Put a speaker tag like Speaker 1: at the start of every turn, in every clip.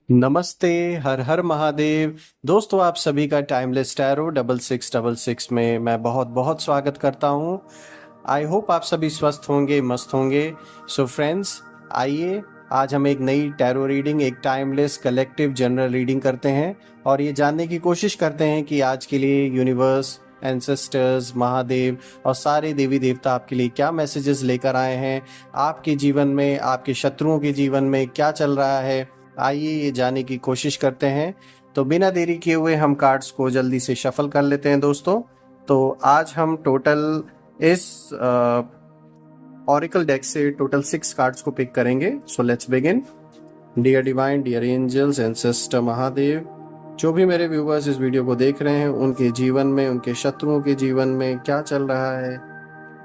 Speaker 1: नमस्ते। हर हर महादेव। दोस्तों, आप सभी का टाइमलेस टैरो 6666 में मैं बहुत बहुत स्वागत करता हूं। आई होप आप सभी स्वस्थ होंगे, मस्त होंगे। सो फ्रेंड्स, आइए आज हम एक नई टैरो रीडिंग, एक टाइमलेस कलेक्टिव जनरल रीडिंग करते हैं और ये जानने की कोशिश करते हैं कि आज के लिए यूनिवर्स, एंसेस्टर्स, महादेव और सारे देवी देवता आपके लिए क्या मैसेजेस लेकर आए हैं। आपके जीवन में, आपके शत्रुओं के जीवन में क्या चल रहा है, आइए ये जानने की कोशिश करते हैं। तो बिना देरी किए हुए हम कार्ड्स को जल्दी से शफल कर लेते हैं दोस्तों। तो आज हम टोटल इस ऑरिकल डेक से टोटल 6 कार्ड्स को पिक करेंगे। So let's begin. Dear divine, dear angels, ancestor Mahadev, जो भी मेरे व्यूवर्स इस वीडियो को देख रहे हैं, उनके जीवन में, उनके शत्रुओं के जीवन में क्या चल रहा है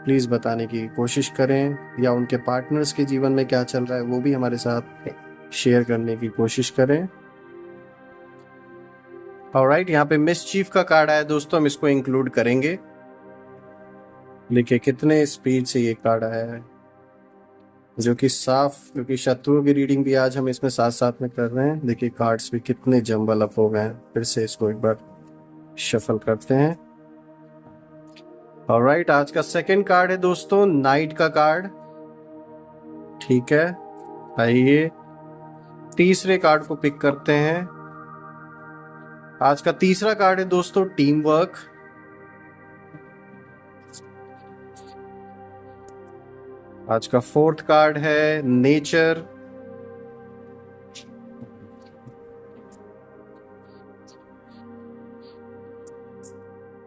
Speaker 1: प्लीज़ बताने की कोशिश करें, या उनके पार्टनर्स के जीवन में क्या चल रहा है वो भी हमारे साथ शेयर करने की कोशिश करें। ऑलराइट, यहाँ पे मिसचीफ का कार्ड आया दोस्तों, हम इसको इंक्लूड करेंगे। देखिए कितने स्पीड से ये कार्ड आया है, जो कि साफ, क्योंकि शत्रुओं की रीडिंग भी आज हम इसमें साथ साथ में कर रहे हैं। देखिए कार्ड्स भी कितने जंबल अप हो गए हैं। फिर से इसको एक बार शफल करते हैं। ऑलराइट, आज का सेकंड कार्ड है दोस्तों, नाइट का कार्ड। ठीक है, आइए तीसरे कार्ड को पिक करते हैं। आज का तीसरा कार्ड है दोस्तों, टीम वर्क। आज का फोर्थ कार्ड है नेचर।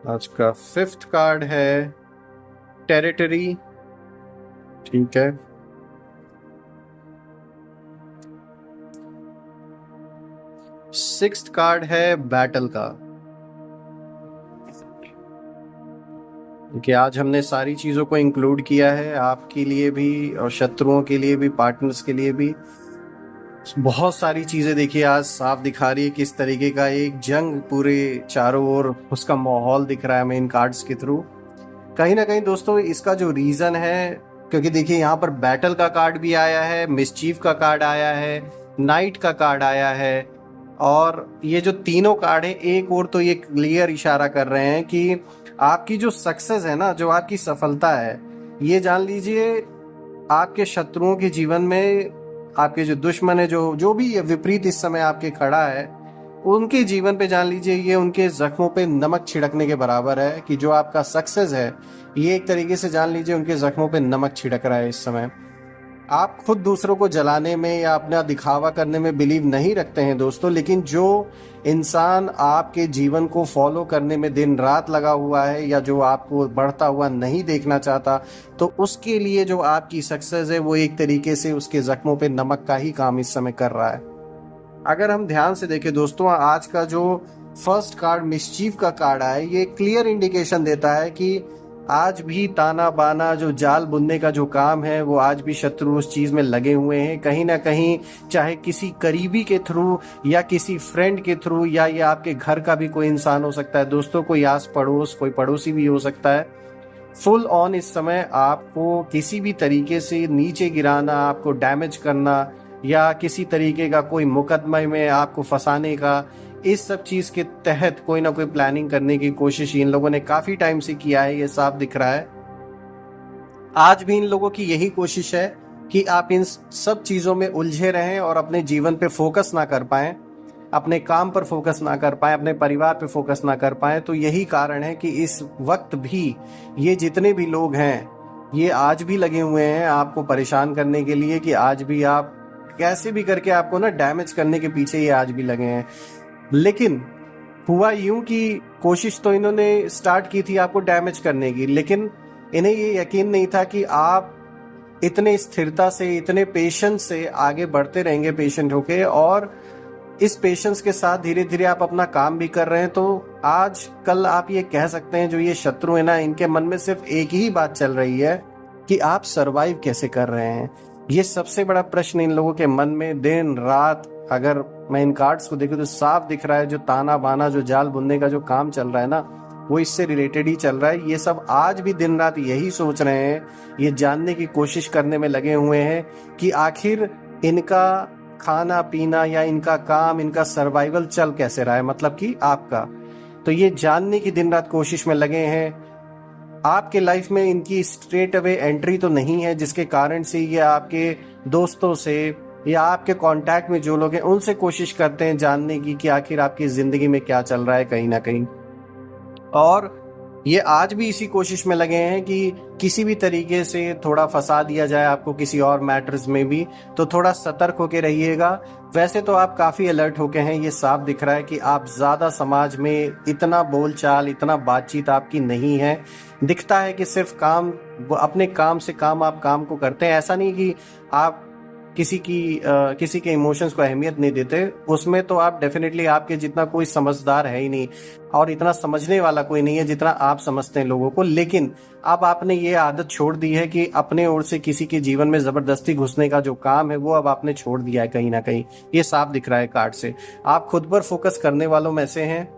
Speaker 1: आज का फिफ्थ कार्ड है टेरिटरी। ठीक है, सिक्स्थ कार्ड है बैटल का। कि आज हमने सारी चीजों को इंक्लूड किया है, आपके लिए भी और शत्रुओं के लिए भी, पार्टनर्स के लिए भी। बहुत सारी चीजें देखिए आज साफ दिखा रही है किस तरीके का एक जंग पूरे चारों ओर उसका माहौल दिख रहा है हमें इन कार्ड्स के थ्रू। कहीं ना कहीं दोस्तों इसका जो रीजन है, क्योंकि देखिए यहाँ पर बैटल का कार्ड भी आया है, मिसचीफ का कार्ड आया है, नाइट का कार्ड आया है, और ये जो तीनों कार्ड है एक और तो ये क्लियर इशारा कर रहे हैं कि आपकी जो सक्सेस है ना, जो आपकी सफलता है, ये जान लीजिए आपके शत्रुओं के जीवन में, आपके जो दुश्मन है, जो जो भी ये विपरीत इस समय आपके खड़ा है, उनके जीवन पे जान लीजिए ये उनके जख्मों पे नमक छिड़कने के बराबर है। कि जो आपका सक्सेस है, ये एक तरीके से जान लीजिए उनके जख्मों पे नमक छिड़क रहा है इस समय। आप खुद दूसरों को जलाने में या अपना दिखावा करने में बिलीव नहीं रखते हैं दोस्तों, लेकिन जो इंसान आपके जीवन को फॉलो करने में दिन रात लगा हुआ है, या जो आपको बढ़ता हुआ नहीं देखना चाहता, तो उसके लिए जो आपकी सक्सेस है वो एक तरीके से उसके जख्मों पे नमक का ही काम इस समय कर रहा है। अगर हम ध्यान से देखें दोस्तों, आज का जो फर्स्ट कार्ड मिसचीफ का कार्ड आया, ये क्लियर इंडिकेशन देता है कि आज भी ताना बाना, जो जाल बुनने का जो काम है, वो आज भी शत्रु उस चीज में लगे हुए हैं कहीं ना कहीं। चाहे किसी करीबी के थ्रू या किसी फ्रेंड के थ्रू, या ये आपके घर का भी कोई इंसान हो सकता है दोस्तों, कोई आस पड़ोस, कोई पड़ोसी भी हो सकता है। फुल ऑन इस समय आपको किसी भी तरीके से नीचे गिराना, आपको डैमेज करना, या किसी तरीके का कोई मुकदमे में आपको फंसाने का, इस सब चीज के तहत कोई ना कोई प्लानिंग करने की कोशिश इन लोगों ने काफी टाइम से किया है, ये साफ दिख रहा है। आज भी इन लोगों की यही कोशिश है कि आप इन सब चीजों में उलझे रहें और अपने जीवन पे फोकस ना कर पाएं, अपने काम पर फोकस ना कर पाएं, अपने परिवार पे फोकस ना कर पाएं। तो यही कारण है कि इस वक्त भी ये जितने भी लोग हैं, ये आज भी लगे हुए हैं आपको परेशान करने के लिए, कि आज भी आप कैसे भी करके आपको ना डैमेज करने के पीछे ये आज भी लगे हैं। लेकिन हुआ यूं कि कोशिश तो इन्होंने स्टार्ट की थी आपको डैमेज करने की, लेकिन इन्हें ये यकीन नहीं था कि आप इतने स्थिरता से, इतने पेशेंस से आगे बढ़ते रहेंगे, पेशेंट होके, और इस पेशेंस के साथ धीरे धीरे आप अपना काम भी कर रहे हैं। तो आज कल आप ये कह सकते हैं जो ये शत्रु है ना, इनके मन में सिर्फ एक ही बात चल रही है कि आप सरवाइव कैसे कर रहे हैं। ये सबसे बड़ा प्रश्न इन लोगों के मन में दिन रात, अगर मैं इन कार्ड्स को देखूं तो साफ दिख रहा है, जो ताना बाना, जो जाल बुनने का जो काम चल रहा है ना, वो इससे रिलेटेड ही चल रहा है। ये सब आज भी दिन रात यही सोच रहे हैं, ये जानने की कोशिश करने में लगे हुए हैं कि आखिर इनका खाना पीना या इनका काम, इनका सर्वाइवल चल कैसे रहा है, मतलब कि आपका। तो ये जानने की दिन रात कोशिश में लगे हैं। आपके लाइफ में इनकी स्ट्रेट अवे एंट्री तो नहीं है, जिसके कारण से ये आपके दोस्तों से या आपके कांटेक्ट में जो लोग हैं उनसे कोशिश करते हैं जानने की कि आखिर आपकी जिंदगी में क्या चल रहा है कहीं ना कहीं। और ये आज भी इसी कोशिश में लगे हैं कि किसी भी तरीके से थोड़ा फंसा दिया जाए आपको किसी और मैटर्स में भी, तो थोड़ा सतर्क होके रहिएगा। वैसे तो आप काफ़ी अलर्ट होके हैं, ये साफ दिख रहा है कि आप ज़्यादा समाज में इतना बोलचाल, इतना बातचीत आपकी नहीं है। दिखता है कि सिर्फ काम, अपने काम से काम आप काम को करते हैं। ऐसा नहीं कि आप किसी के इमोशंस को अहमियत नहीं देते, उसमें तो आप डेफिनेटली, आपके जितना कोई समझदार है ही नहीं और इतना समझने वाला कोई नहीं है जितना आप समझते हैं लोगों को। लेकिन अब आपने ये आदत छोड़ दी है कि अपने ओर से किसी के जीवन में जबरदस्ती घुसने का जो काम है वो अब आपने छोड़ दिया है कहीं ना कहीं। ये साफ दिख रहा है कार्ड से। आप खुद पर फोकस करने वालों में से हैं,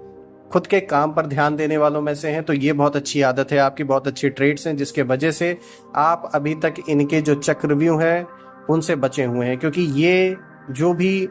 Speaker 1: खुद के काम पर ध्यान देने वालों में से हैं, तो ये बहुत अच्छी आदत है आपकी, बहुत अच्छी ट्रेड्स हैं जिसके वजह से आप अभी तक इनके जो चक्रव्यूह है उनसे बचे हुए हैं। क्योंकि ये जो भी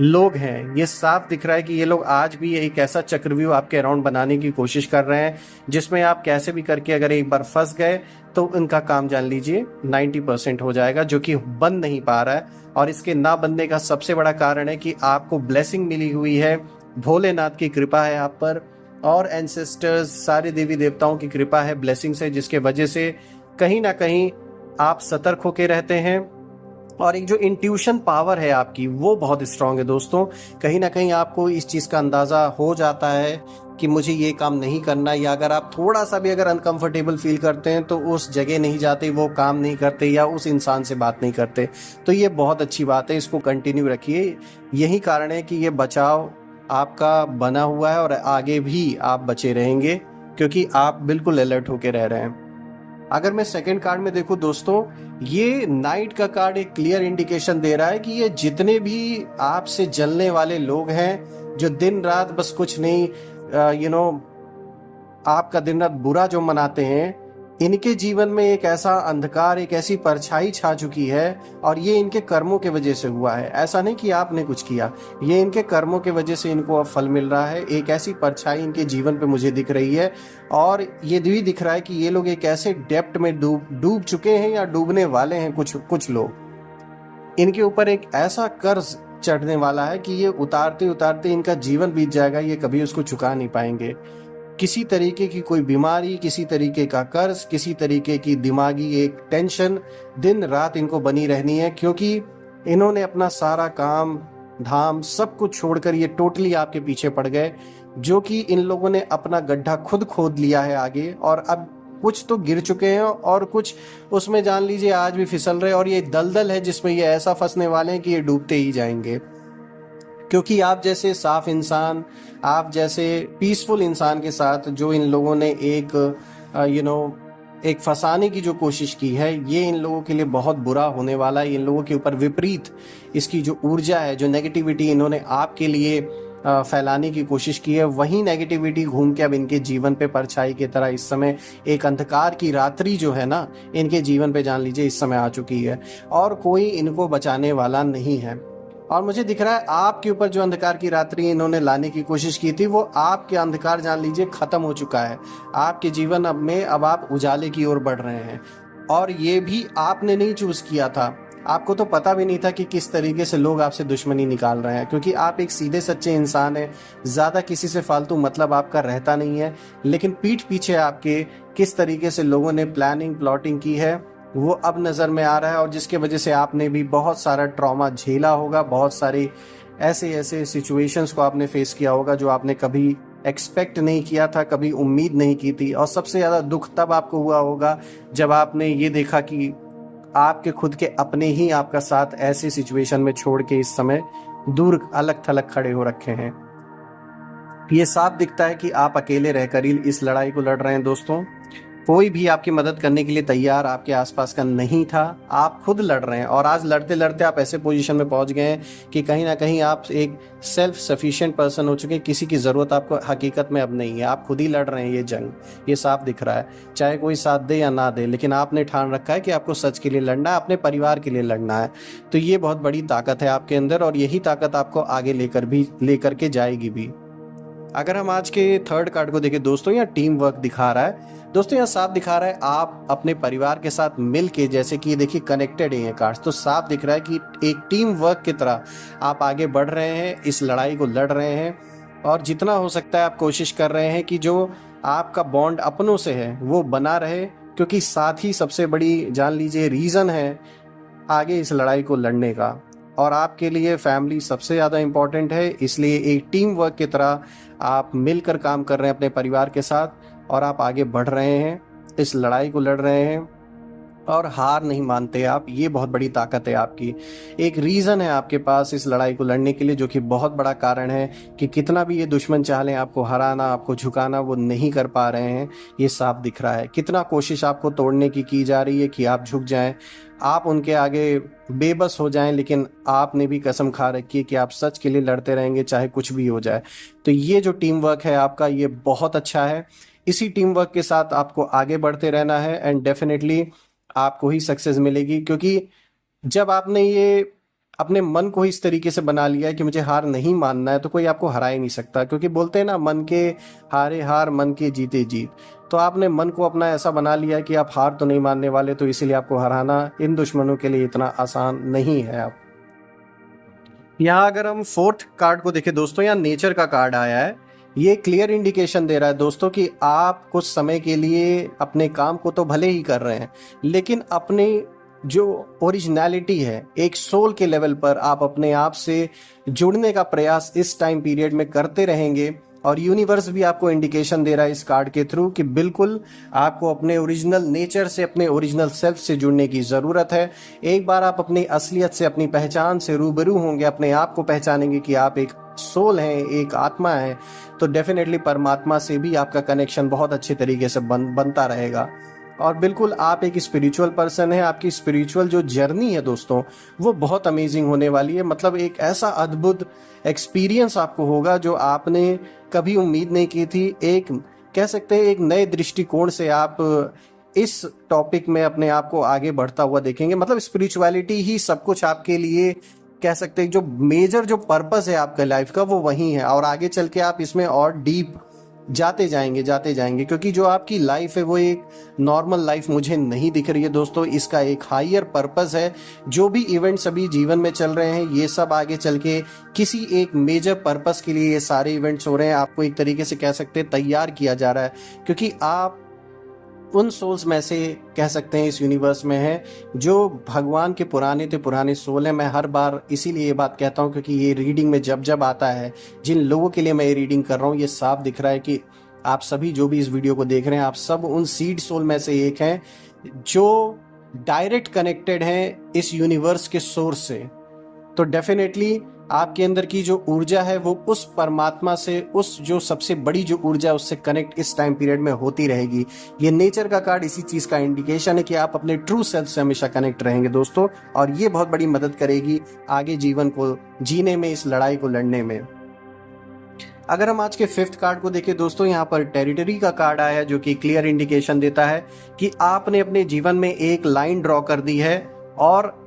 Speaker 1: लोग हैं, ये साफ दिख रहा है कि ये लोग आज भी एक ऐसा चक्रव्यूह आपके अराउंड बनाने की कोशिश कर रहे हैं जिसमें आप कैसे भी करके अगर एक बार फंस गए तो इनका काम जान लीजिए 90% हो जाएगा, जो कि बन नहीं पा रहा है। और इसके ना बनने का सबसे बड़ा कारण है कि आपको ब्लेसिंग मिली हुई है, भोलेनाथ की कृपा है आप पर और एंसेस्टर्स, सारे देवी देवताओं की कृपा है, ब्लेसिंग्स है, जिसके वजह से कहीं ना कहीं आप सतर्क होके रहते हैं। और एक जो इंट्यूशन पावर है आपकी वो बहुत स्ट्रांग है दोस्तों। कहीं ना कहीं आपको इस चीज़ का अंदाज़ा हो जाता है कि मुझे ये काम नहीं करना, या अगर आप थोड़ा सा भी अगर अनकंफर्टेबल फील करते हैं तो उस जगह नहीं जाते, वो काम नहीं करते या उस इंसान से बात नहीं करते। तो ये बहुत अच्छी बात है, इसको कंटिन्यू रखिए। यही कारण है कि ये बचाव आपका बना हुआ है और आगे भी आप बचे रहेंगे क्योंकि आप बिल्कुल अलर्ट होके रह रहे हैं। अगर मैं सेकंड कार्ड में देखूं दोस्तों, ये नाइट का कार्ड एक क्लियर इंडिकेशन दे रहा है कि ये जितने भी आपसे जलने वाले लोग हैं, जो दिन रात बस कुछ नहीं आपका दिन रात बुरा जो मनाते हैं, इनके जीवन में एक ऐसा अंधकार, एक ऐसी परछाई छा चुकी है और ये इनके कर्मों के वजह से हुआ है। ऐसा नहीं कि आपने कुछ किया, ये इनके कर्मों के वजह से इनको अब फल मिल रहा है। एक ऐसी परछाई इनके जीवन पे मुझे दिख रही है और ये भी दिख रहा है कि ये लोग एक ऐसे डेप्थ में डूब चुके हैं या डूबने वाले हैं। कुछ लोग, इनके ऊपर एक ऐसा कर्ज चढ़ने वाला है कि ये उतारते उतारते इनका जीवन बीत जाएगा, ये कभी उसको चुका नहीं पाएंगे। किसी तरीके की कोई बीमारी, किसी तरीके का कर्ज, किसी तरीके की दिमागी एक टेंशन दिन रात इनको बनी रहनी है, क्योंकि इन्होंने अपना सारा काम धाम सब कुछ छोड़कर ये टोटली आपके पीछे पड़ गए, जो कि इन लोगों ने अपना गड्ढा खुद खोद लिया है आगे। और अब कुछ तो गिर चुके हैं और कुछ उसमें जान लीजिए आज भी फिसल रहे, और ये दलदल है जिसमें ये ऐसा फंसने वाले हैं कि ये डूबते ही जाएंगे। क्योंकि आप जैसे साफ इंसान, आप जैसे पीसफुल इंसान के साथ जो इन लोगों ने एक फंसाने की जो कोशिश की है, ये इन लोगों के लिए बहुत बुरा होने वाला है। इन लोगों के ऊपर विपरीत इसकी जो ऊर्जा है, जो नेगेटिविटी इन्होंने आपके लिए फैलाने की कोशिश की है, वही नेगेटिविटी घूम के अब इनके जीवन पे परछाई की तरह इस समय एक अंधकार की रात्रि जो है ना, इनके जीवन पे जान लीजिए इस समय आ चुकी है और कोई इनको बचाने वाला नहीं है। और मुझे दिख रहा है आपके ऊपर जो अंधकार की रात्रि इन्होंने लाने की कोशिश की थी, वो आपके अंधकार जान लीजिए खत्म हो चुका है। आपके जीवन अब आप उजाले की ओर बढ़ रहे हैं। और ये भी आपने नहीं चूज किया था, आपको तो पता भी नहीं था कि किस तरीके से लोग आपसे दुश्मनी निकाल रहे हैं, क्योंकि आप एक सीधे सच्चे इंसान हैं, ज़्यादा किसी से फालतू मतलब आपका रहता नहीं है। लेकिन पीठ पीछे आपके किस तरीके से लोगों ने प्लानिंग प्लॉटिंग की है वो अब नज़र में आ रहा है, और जिसके वजह से आपने भी बहुत सारा ट्रॉमा झेला होगा, बहुत सारी ऐसे सिचुएशंस को आपने फेस किया होगा जो आपने कभी एक्सपेक्ट नहीं किया था, कभी उम्मीद नहीं की थी। और सबसे ज़्यादा दुख तब आपको हुआ होगा जब आपने ये देखा कि आपके खुद के अपने ही आपका साथ ऐसी सिचुएशन में छोड़ के इस समय दूर अलग थलग खड़े हो रखे हैं। ये साफ दिखता है कि आप अकेले रहकर ही इस लड़ाई को लड़ रहे हैं दोस्तों। कोई भी आपकी मदद करने के लिए तैयार आपके आसपास का नहीं था। आप खुद लड़ रहे हैं और आज लड़ते लड़ते आप ऐसे पोजीशन में पहुंच गए हैं कि कहीं ना कहीं आप एक सेल्फ सफिशिएंट पर्सन हो चुके हैं। किसी की ज़रूरत आपको हकीकत में अब नहीं है, आप खुद ही लड़ रहे हैं ये जंग, ये साफ दिख रहा है। चाहे कोई साथ दे या ना दे, लेकिन आपने ठान रखा है कि आपको सच के लिए लड़ना है, अपने परिवार के लिए लड़ना है। तो ये बहुत बड़ी ताकत है आपके अंदर और यही ताकत आपको आगे लेकर के जाएगी भी। अगर हम आज के थर्ड कार्ड को देखें दोस्तों, यहाँ टीम वर्क दिखा रहा है। दोस्तों यहाँ साफ दिखा रहा है आप अपने परिवार के साथ मिल के, जैसे कि देखिए कनेक्टेड है ये कार्ड्स, तो साफ दिख रहा है कि एक टीम वर्क की तरह आप आगे बढ़ रहे हैं, इस लड़ाई को लड़ रहे हैं और जितना हो सकता है आप कोशिश कर रहे हैं कि जो आपका बॉन्ड अपनों से है वो बना रहे, क्योंकि साथ ही सबसे बड़ी जान लीजिए रीज़न है आगे इस लड़ाई को लड़ने का। और आपके लिए फैमिली सबसे ज़्यादा इम्पॉर्टेंट है, इसलिए एक टीम वर्क की तरह आप मिलकर काम कर रहे हैं अपने परिवार के साथ और आप आगे बढ़ रहे हैं, इस लड़ाई को लड़ रहे हैं और हार नहीं मानते आप। ये बहुत बड़ी ताकत है आपकी। एक रीज़न है आपके पास इस लड़ाई को लड़ने के लिए, जो कि बहुत बड़ा कारण है कि कितना भी ये दुश्मन चाह लें आपको हराना, आपको झुकाना, वो नहीं कर पा रहे हैं। ये साफ दिख रहा है कितना कोशिश आपको तोड़ने की जा रही है कि आप झुक जाएं, आप उनके आगे बेबस हो जाएं, लेकिन आपने भी कसम खा रखी है कि आप सच के लिए लड़ते रहेंगे चाहे कुछ भी हो जाए। तो ये जो टीम वर्क है आपका, ये बहुत अच्छा है। इसी टीम वर्क के साथ आपको आगे बढ़ते रहना है एंड डेफिनेटली आपको ही सक्सेस मिलेगी, क्योंकि जब आपने ये अपने मन को इस तरीके से बना लिया है कि मुझे हार नहीं मानना है, तो कोई आपको हरा ही नहीं सकता। क्योंकि बोलते हैं ना, मन के हारे हार, मन के जीते जीत। तो आपने मन को अपना ऐसा बना लिया है कि आप हार तो नहीं मानने वाले, तो इसीलिए आपको हराना इन दुश्मनों के लिए इतना आसान नहीं है। आप यहाँ अगर हम फोर्थ कार्ड को देखें दोस्तों, यहाँ नेचर का कार्ड आया है। ये क्लियर इंडिकेशन दे रहा है दोस्तों कि आप कुछ समय के लिए अपने काम को तो भले ही कर रहे हैं, लेकिन अपने जो ओरिजिनलिटी है, एक सोल के लेवल पर आप अपने आप से जुड़ने का प्रयास इस टाइम पीरियड में करते रहेंगे। और यूनिवर्स भी आपको इंडिकेशन दे रहा है इस कार्ड के थ्रू कि बिल्कुल आपको अपने ओरिजिनल नेचर से, अपने ओरिजिनल सेल्फ से जुड़ने की ज़रूरत है। एक बार आप अपनी असलियत से, अपनी पहचान से रूबरू होंगे, अपने आप को पहचानेंगे कि आप एक सोल हैं, एक आत्मा है, तो डेफिनेटली परमात्मा से भी आपका कनेक्शन बहुत अच्छे तरीके से बनता रहेगा। और बिल्कुल आप एक स्पिरिचुअल पर्सन है। आपकी स्पिरिचुअल जो जर्नी है दोस्तों, वो बहुत अमेजिंग होने वाली है। मतलब एक ऐसा अद्भुत एक्सपीरियंस आपको होगा जो आपने कभी उम्मीद नहीं की थी। एक कह सकते हैं एक नए दृष्टिकोण से आप इस टॉपिक में अपने आप को आगे बढ़ता हुआ देखेंगे। मतलब स्पिरिचुअलिटी ही सब कुछ आपके लिए, कह सकते हैं जो मेजर जो पर्पस है आपका लाइफ का, वो वही है। और आगे चल के आप इसमें और डीप जाते जाएंगे, क्योंकि जो आपकी लाइफ है वो एक नॉर्मल लाइफ मुझे नहीं दिख रही है दोस्तों। इसका एक हायर पर्पस है। जो भी इवेंट्स अभी जीवन में चल रहे हैं, ये सब आगे चल के किसी एक मेजर पर्पस के लिए ये सारे इवेंट्स हो रहे हैं। आपको एक तरीके से कह सकते हैं तैयार किया जा रहा है, क्योंकि आप उन सोल्स में से कह सकते हैं इस यूनिवर्स में है जो भगवान के पुराने सोल हैं। मैं हर बार इसीलिए ये बात कहता हूँ, क्योंकि ये रीडिंग में जब जब आता है, जिन लोगों के लिए मैं ये रीडिंग कर रहा हूँ, ये साफ दिख रहा है कि आप सभी जो भी इस वीडियो को देख रहे हैं, आप सब उन सीड सोल में से एक हैं जो डायरेक्ट कनेक्टेड हैं इस यूनिवर्स के सोर्स से। तो डेफिनेटली आपके अंदर की जो ऊर्जा है वो उस परमात्मा से, उस जो सबसे बड़ी जो ऊर्जा है, उससे कनेक्ट इस टाइम पीरियड में होती रहेगी। ये नेचर का कार्ड इसी चीज का इंडिकेशन है कि आप अपने ट्रू सेल्फ से हमेशा कनेक्ट रहेंगे दोस्तों, और ये बहुत बड़ी मदद करेगी आगे जीवन को जीने में, इस लड़ाई को लड़ने में। अगर हम आज के फिफ्थ कार्ड को देखें दोस्तों, यहाँ पर टेरिटरी का कार्ड आया है, जो कि क्लियर इंडिकेशन देता है कि आपने अपने जीवन में एक लाइन ड्रॉ कर दी है और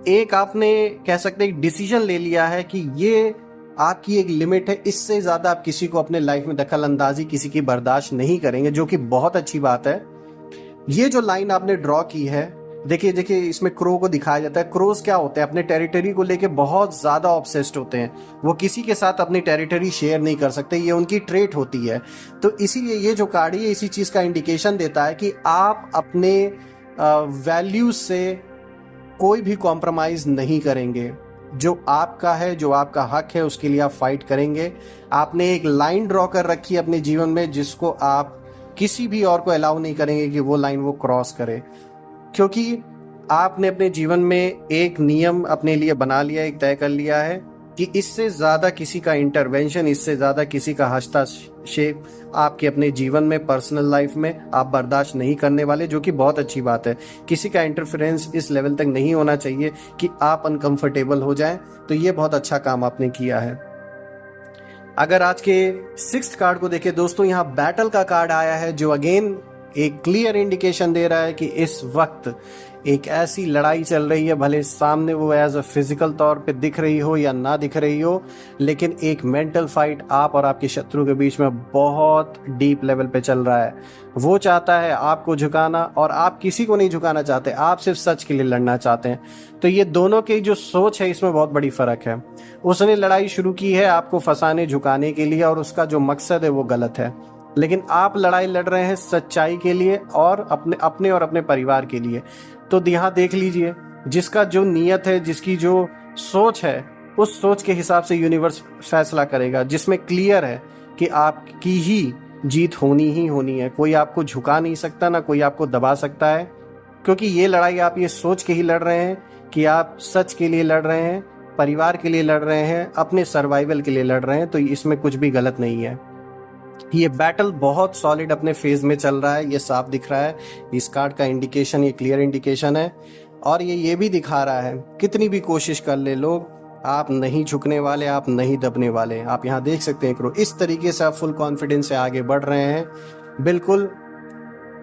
Speaker 1: एक आपने कह सकते हैं डिसीजन ले लिया है कि ये आपकी एक लिमिट है। इससे ज्यादा आप किसी को अपने लाइफ में दखल अंदाजी किसी की बर्दाश्त नहीं करेंगे, जो कि बहुत अच्छी बात है। ये जो लाइन आपने ड्रॉ की है, देखिए इसमें क्रो को दिखाया जाता है। क्रोज क्या होते हैं, अपने टेरिटरी को लेके बहुत ज्यादा ऑब्सेस्ड होते हैं। वो किसी के साथ अपनी टेरिटरी शेयर नहीं कर सकते, ये उनकी ट्रेट होती है। तो इसीलिए ये जो कार्ड है इसी चीज का इंडिकेशन देता है कि आप अपने वैल्यूज से कोई भी कॉम्प्रोमाइज नहीं करेंगे। जो आपका है, जो आपका हक है, उसके लिए आप फाइट करेंगे। आपने एक लाइन ड्रॉ कर रखी है अपने जीवन में, जिसको आप किसी भी और को अलाउ नहीं करेंगे कि वो लाइन वो क्रॉस करे, क्योंकि आपने अपने जीवन में एक नियम अपने लिए बना लिया, एक तय कर लिया है कि इससे ज़्यादा किसी का इंटरवेंशन, इससे ज़्यादा किसी का हस्तक्षेप आपके अपने जीवन में, पर्सनल लाइफ में आप बर्दाश्त नहीं करने वाले, जो कि बहुत अच्छी बात है। किसी का इंटरफेरेंस इस लेवल तक नहीं होना चाहिए कि आप अनकंफर्टेबल हो जाएं, तो ये बहुत अच्छा काम आपने किया है। अगर आज के 6th कार्ड को देखें दोस्तों, यहाँ बैटल का कार्ड आया है, जो अगेन एक क्लियर इंडिकेशन दे रहा है कि इस वक्त एक ऐसी लड़ाई चल रही है, भले सामने वो एज अ फिजिकल तौर पे दिख रही हो या ना दिख रही हो, लेकिन एक मेंटल फाइट आप और आपके शत्रु के बीच में बहुत डीप लेवल पे चल रहा है। वो चाहता है आपको झुकाना और आप किसी को नहीं झुकाना चाहते, आप सिर्फ सच के लिए लड़ना चाहते हैं। तो ये दोनों की जो सोच है इसमें बहुत बड़ी फर्क है। उसने लड़ाई शुरू की है आपको फंसाने, झुकाने के लिए, और उसका जो मकसद है वो गलत है, लेकिन आप लड़ाई लड़ रहे हैं सच्चाई के लिए और अपने और अपने परिवार के लिए। तो यहाँ देख लीजिए, जिसका जो नियत है, जिसकी जो सोच है, उस सोच के हिसाब से यूनिवर्स फैसला करेगा, जिसमें क्लियर है कि आपकी ही जीत होनी ही होनी है। कोई आपको झुका नहीं सकता, ना कोई आपको दबा सकता है, क्योंकि ये लड़ाई आप ये सोच के ही लड़ रहे हैं कि आप सच के लिए लड़ रहे हैं, परिवार के लिए लड़ रहे हैं, अपने सर्वाइवल के लिए लड़ रहे हैं। तो इसमें कुछ भी गलत नहीं है। ये बैटल बहुत सॉलिड अपने फेज में चल रहा है, ये साफ दिख रहा है। इस कार्ड का इंडिकेशन, ये क्लियर इंडिकेशन है, और ये भी दिखा रहा है कितनी भी कोशिश कर ले लोग, आप नहीं झुकने वाले, आप नहीं दबने वाले। आप यहाँ देख सकते हैं इस तरीके से आप फुल कॉन्फिडेंस से आगे बढ़ रहे हैं। बिल्कुल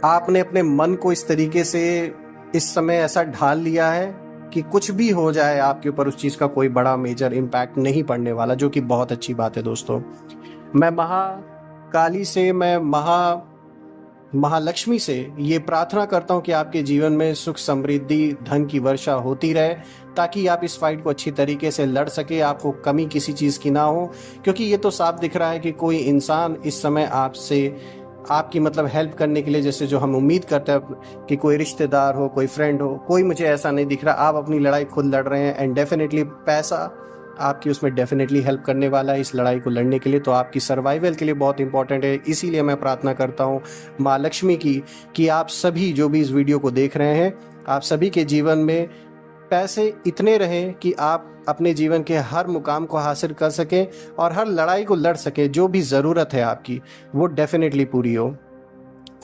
Speaker 1: आपने अपने मन को इस तरीके से इस समय ऐसा ढाल लिया है कि कुछ भी हो जाए आपके ऊपर उस चीज़ का कोई बड़ा मेजर इम्पैक्ट नहीं पड़ने वाला, जो कि बहुत अच्छी बात है दोस्तों। मैं महाकाली से, मैं महालक्ष्मी से ये प्रार्थना करता हूँ कि आपके जीवन में सुख, समृद्धि, धन की वर्षा होती रहे, ताकि आप इस फाइट को अच्छी तरीके से लड़ सके, आपको कमी किसी चीज़ की ना हो। क्योंकि ये तो साफ दिख रहा है कि कोई इंसान इस समय आपसे, आपकी मतलब हेल्प करने के लिए, जैसे जो हम उम्मीद करते हैं कि कोई रिश्तेदार हो, कोई फ्रेंड हो, कोई मुझे ऐसा नहीं दिख रहा। आप अपनी लड़ाई खुद लड़ रहे हैं, एंड डेफिनेटली पैसा आपकी उसमें डेफिनेटली हेल्प करने वाला है इस लड़ाई को लड़ने के लिए। तो आपकी सर्वाइवल के लिए बहुत इंपॉर्टेंट है। इसीलिए मैं प्रार्थना करता हूँ माँ लक्ष्मी की कि आप सभी जो भी इस वीडियो को देख रहे हैं, आप सभी के जीवन में पैसे इतने रहें कि आप अपने जीवन के हर मुकाम को हासिल कर सकें और हर लड़ाई को लड़ सकें। जो भी ज़रूरत है आपकी वो डेफिनेटली पूरी हो।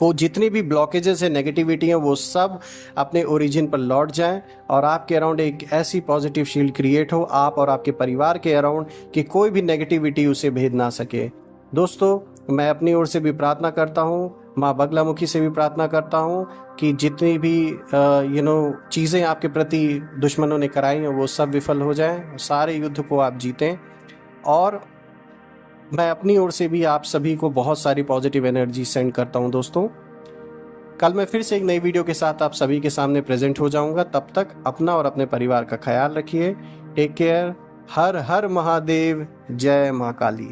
Speaker 1: वो जितनी भी ब्लॉकेजेस है, नेगेटिविटी है, वो सब अपने ओरिजिन पर लौट जाएं और आपके अराउंड एक ऐसी पॉजिटिव शील्ड क्रिएट हो, आप और आपके परिवार के अराउंड, कि कोई भी नेगेटिविटी उसे भेद ना सके। दोस्तों, मैं अपनी ओर से भी प्रार्थना करता हूँ, माँ बगलामुखी से भी प्रार्थना करता हूँ कि जितनी भी चीज़ें आपके प्रति दुश्मनों ने कराई हैं वो सब विफल हो जाएं, सारे युद्ध को आप जीतें। और मैं अपनी ओर से भी आप सभी को बहुत सारी पॉजिटिव एनर्जी सेंड करता हूं दोस्तों। कल मैं फिर से एक नई वीडियो के साथ आप सभी के सामने प्रेजेंट हो जाऊंगा। तब तक अपना और अपने परिवार का ख्याल रखिए। Take care. हर हर महादेव। जय महाकाली।